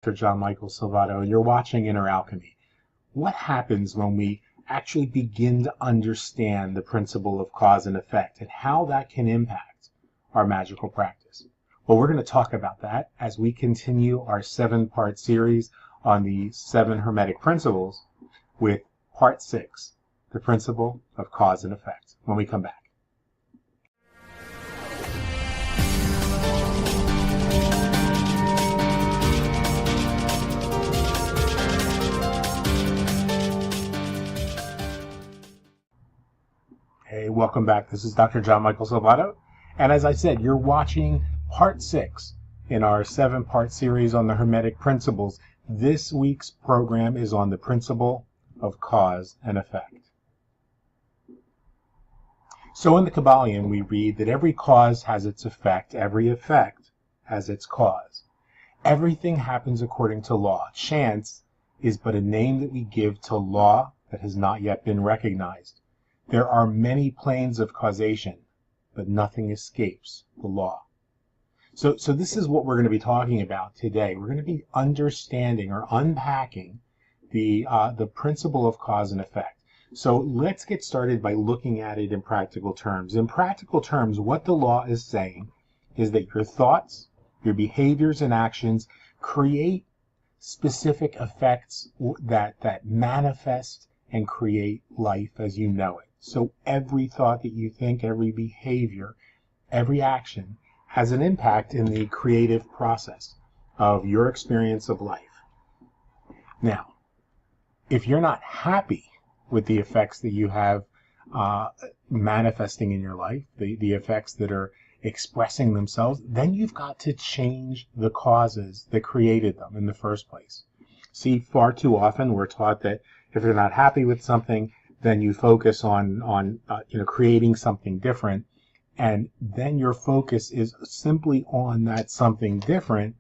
Dr. John Michael Salvato, and you're watching Inner Alchemy. What happens when we actually begin to understand the principle of cause and effect and how that can impact our magical practice? Well, we're going to talk about that as we continue our 7-part series on the 7 Hermetic Principles with part 6, the principle of cause and effect, when we come back. Hey, welcome back. This is Dr. John Michael Salvato. And as I said, you're watching part 6 in our 7-part series on the Hermetic Principles. This week's program is on the principle of cause and effect. So in the Kabbalion, we read that every cause has its effect, every effect has its cause. Everything happens according to law. Chance is but a name that we give to law that has not yet been recognized. There are many planes of causation, but nothing escapes the law. So this is what we're going to be talking about today. We're going to be understanding or unpacking the principle of cause and effect. So let's get started by looking at it in practical terms. In practical terms, what the law is saying is that your thoughts, your behaviors and actions create specific effects that manifest and create life as you know it. So every thought that you think, every behavior, every action has an impact in the creative process of your experience of life. Now, if you're not happy with the effects that you have manifesting in your life, the effects that are expressing themselves, then you've got to change the causes that created them in the first place. See, far too often we're taught that if you're not happy with something, then you focus on creating something different, and then your focus is simply on that something different,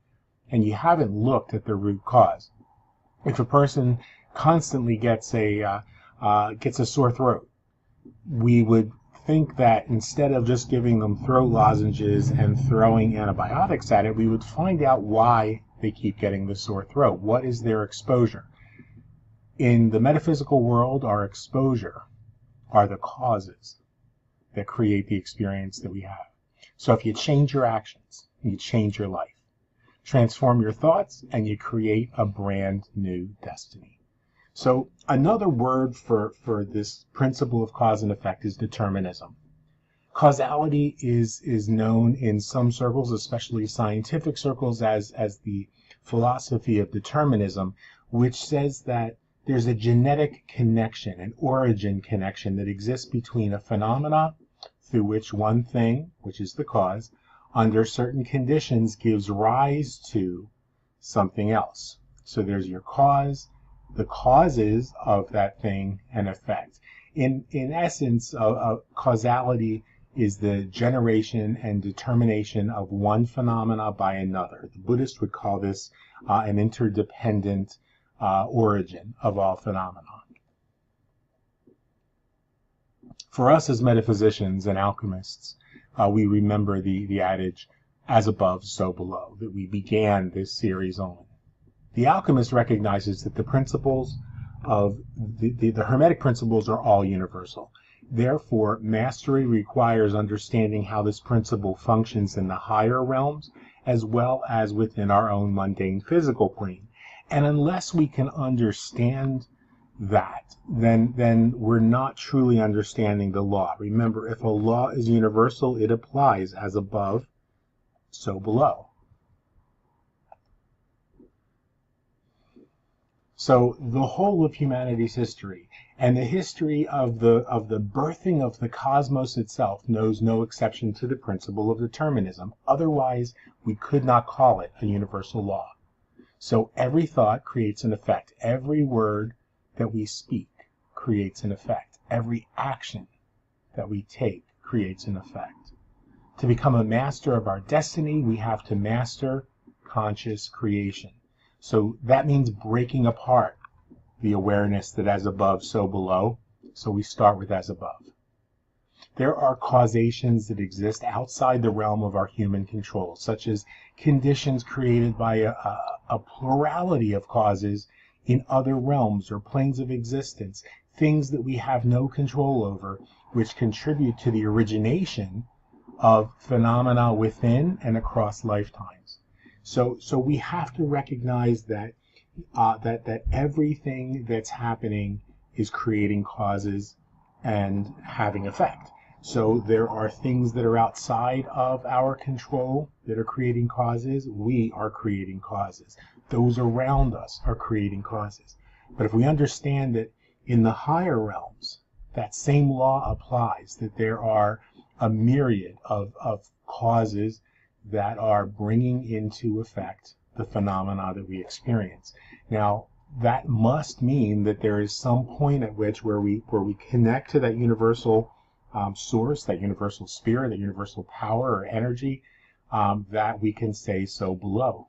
and you haven't looked at the root cause. If a person constantly gets a sore throat, we would think that instead of just giving them throat lozenges and throwing antibiotics at it, we would find out why they keep getting the sore throat. What is their exposure? In the metaphysical world, our exposure are the causes that create the experience that we have. So if you change your actions, you change your life. Transform your thoughts, and you create a brand new destiny. So another word for this principle of cause and effect is determinism. Causality is known in some circles, especially scientific circles, as the philosophy of determinism, which says that there's a genetic connection, an origin connection that exists between a phenomena through which one thing, which is the cause, under certain conditions gives rise to something else. So there's your cause, the causes of that thing, and effect. In essence, causality is the generation and determination of one phenomena by another. The Buddhists would call this an interdependent origin of all phenomena. For us as metaphysicians and alchemists, we remember the adage, as above, so below, that we began this series on. The alchemist recognizes that the principles of the Hermetic principles are all universal. Therefore, mastery requires understanding how this principle functions in the higher realms as well as within our own mundane physical plane. And unless we can understand that, then we're not truly understanding the law. Remember, if a law is universal, it applies as above, so below. So the whole of humanity's history and the history of the birthing of the cosmos itself knows no exception to the principle of determinism. Otherwise, we could not call it a universal law. So every thought creates an effect. Every word that we speak creates an effect. Every action that we take creates an effect. To become a master of our destiny, we have to master conscious creation. So that means breaking apart the awareness that as above, so below. So we start with as above. there are causations that exist outside the realm of our human control, such as conditions created by a plurality of causes in other realms or planes of existence, things that we have no control over, which contribute to the origination of phenomena within and across lifetimes. So we have to recognize that that everything that's happening is creating causes and having effect. So there are things that are outside of our control that are creating causes. We are creating causes. Those around us are creating causes. But if we understand that in the higher realms, that same law applies, that there are a myriad of causes that are bringing into effect the phenomena that we experience. Now, that must mean that there is some point at which where we connect to that universal source, that universal spirit, that universal power or energy, that we can say so below.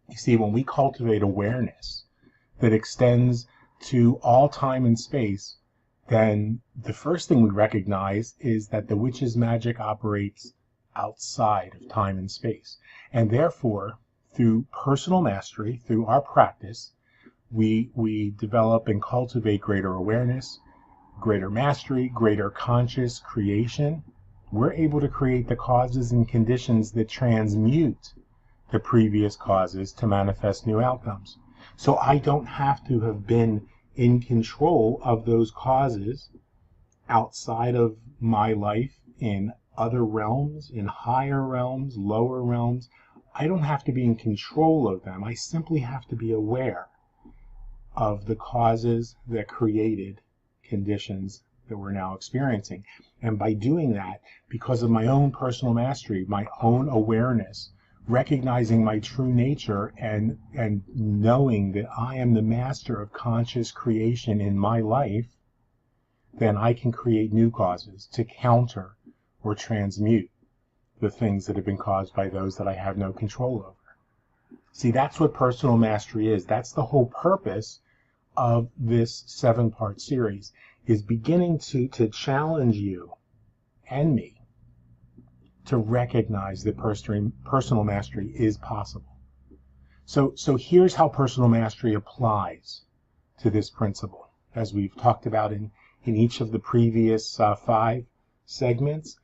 You see, when we cultivate awareness that extends to all time and space, then the first thing we recognize is that the witch's magic operates outside of time and space. And therefore, through personal mastery, through our practice, we develop and cultivate greater awareness, greater mastery, greater conscious creation. We're able to create the causes and conditions that transmute the previous causes to manifest new outcomes. So I don't have to have been in control of those causes outside of my life, in other realms, in higher realms, lower realms. I don't have to be in control of them. I simply have to be aware of the causes that created conditions that we're now experiencing. And by doing that, because of my own personal mastery, my own awareness, recognizing my true nature and knowing that I am the master of conscious creation in my life, then I can create new causes to counter or transmute the things that have been caused by those that I have no control over. See, that's what personal mastery is. That's the whole purpose of this 7-part series, is beginning to challenge you and me to recognize that personal mastery is possible. So here's how personal mastery applies to this principle, as we've talked about in each of the previous 5 segments.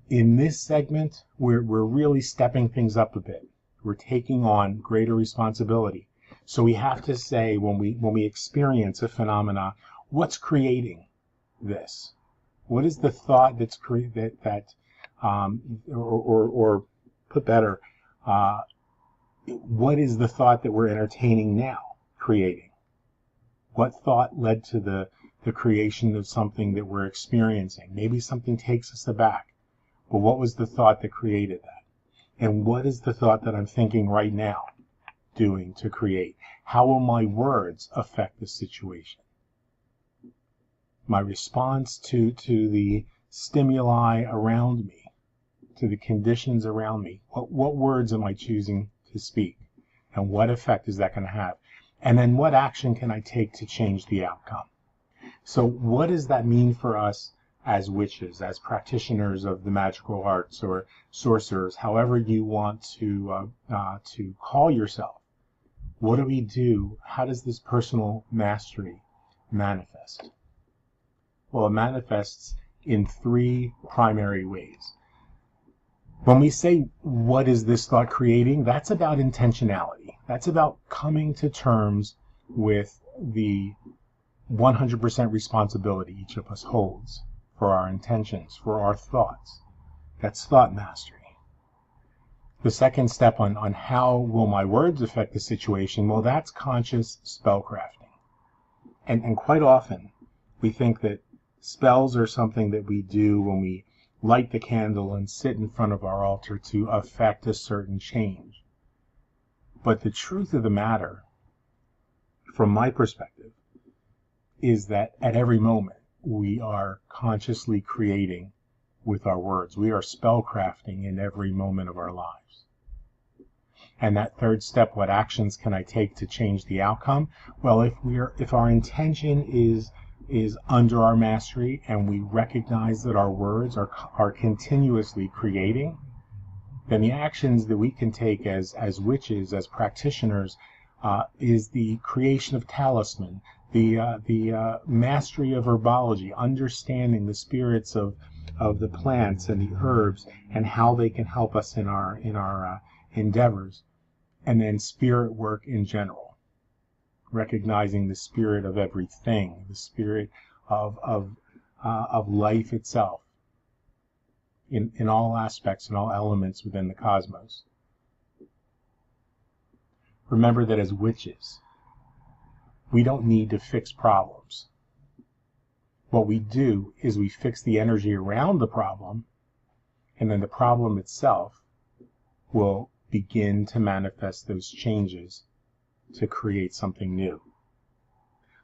In this segment, we're really stepping things up a bit. We're taking on greater responsibility. So we have to say, when we experience a phenomena, what's creating this? What is the thought that's or put better, what is the thought that we're entertaining now creating? What thought led to the creation of something that we're experiencing? Maybe something takes us aback, but what was the thought that created that? And what is the thought that I'm thinking right now doing to create? How will my words affect the situation? My response to the stimuli around me, to the conditions around me. What words am I choosing to speak? And what effect is that going to have? And then what action can I take to change the outcome? So what does that mean for us as witches, as practitioners of the magical arts, or sorcerers, however you want to call yourself? What do we do? How does this personal mastery manifest? Well, it manifests in 3 primary ways. When we say, what is this thought creating? That's about intentionality. That's about coming to terms with the 100% responsibility each of us holds for our intentions, for our thoughts. That's thought mastery. The second step on how will my words affect the situation, well, that's conscious spellcrafting. And quite often, we think that spells are something that we do when we light the candle and sit in front of our altar to affect a certain change. But the truth of the matter, from my perspective, is that at every moment we are consciously creating with our words. We are spellcrafting in every moment of our lives. And that third step, what actions can I take to change the outcome? Well, if our intention is is under our mastery, and we recognize that our words are continuously creating, then the actions that we can take as witches, as practitioners, is the creation of talisman, the mastery of herbology, understanding the spirits of the plants and the herbs and how they can help us in our endeavors, and then spirit work in general. Recognizing the spirit of everything, the spirit of life itself, in all aspects and all elements within the cosmos. Remember that as witches, we don't need to fix problems. What we do is we fix the energy around the problem, and then the problem itself will begin to manifest those changes to create something new.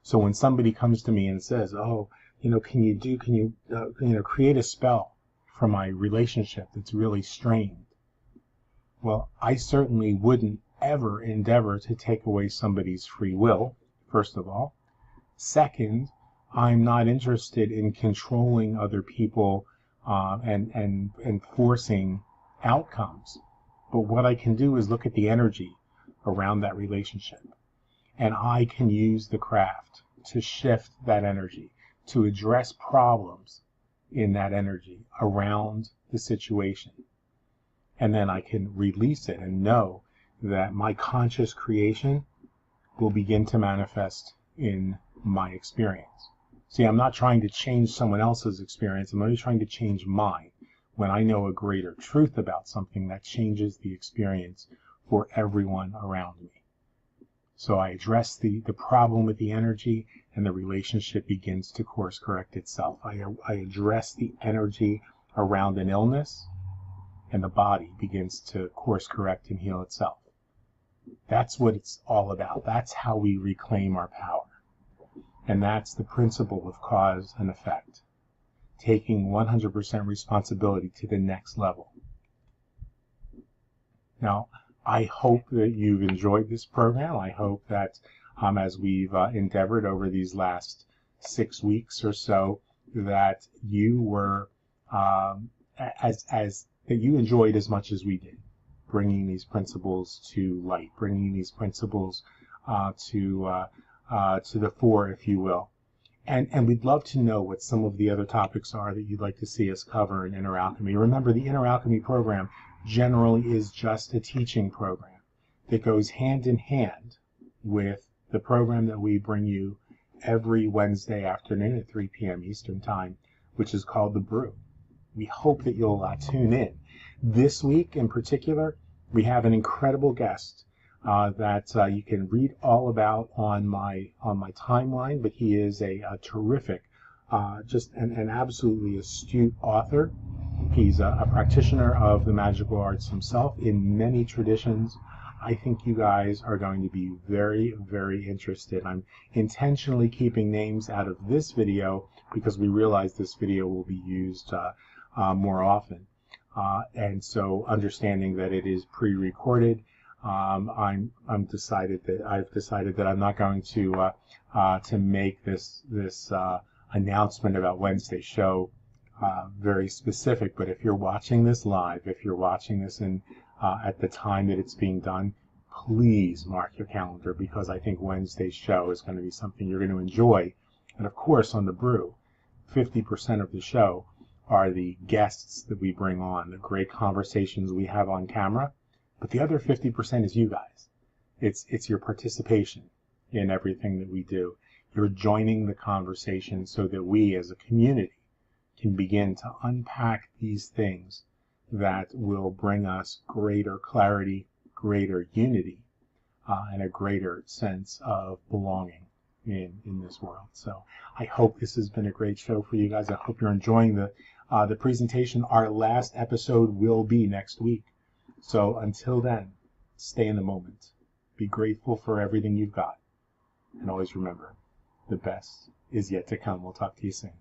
So when somebody comes to me and says, "Oh, can you create a spell for my relationship that's really strained?" Well, I certainly wouldn't ever endeavor to take away somebody's free will, first of all. Second, I'm not interested in controlling other people and forcing outcomes. But what I can do is look at the energy around that relationship, and I can use the craft to shift that energy, to address problems in that energy around the situation, and then I can release it and know that my conscious creation will begin to manifest in my experience. See, I'm not trying to change someone else's experience, I'm only trying to change mine. When I know a greater truth about something, that changes the experience for everyone around me. So I address the problem with the energy, and the relationship begins to course correct itself. I address the energy around an illness, and the body begins to course correct and heal itself. That's what it's all about. That's how we reclaim our power. And that's the principle of cause and effect. Taking 100% responsibility to the next level. Now, I hope that you've enjoyed this program. I hope that as we've endeavored over these last 6 weeks or so, that you were that you enjoyed as much as we did, bringing these principles to light, bringing these principles to the fore, if you will. And we'd love to know what some of the other topics are that you'd like to see us cover in Inner Alchemy. Remember, the Inner Alchemy program generally is just a teaching program that goes hand in hand with the program that we bring you every Wednesday afternoon at 3 p.m. Eastern Time, which is called The Brew. We hope that you'll tune in. This week in particular, we have an incredible guest that you can read all about on my timeline, but he is a terrific, just an absolutely astute author. He's a practitioner of the magical arts himself in many traditions. I think you guys are going to be very, very interested. I'm intentionally keeping names out of this video because we realize this video will be used more often. And so understanding that it is pre-recorded, I've decided that I'm not going to make this announcement about Wednesday's show very specific. But if you're watching this live, if you're watching this at the time that it's being done, please mark your calendar, because I think Wednesday's show is going to be something you're going to enjoy. And of course, on The Brew, 50% of the show are the guests that we bring on, the great conversations we have on camera. But the other 50% is you guys. It's your participation in everything that we do. You're joining the conversation so that we as a community can begin to unpack these things that will bring us greater clarity, greater unity, and a greater sense of belonging in this world. So I hope this has been a great show for you guys. I hope you're enjoying the presentation. Our last episode will be next week. So until then, stay in the moment. Be grateful for everything you've got. And always remember, the best is yet to come. We'll talk to you soon.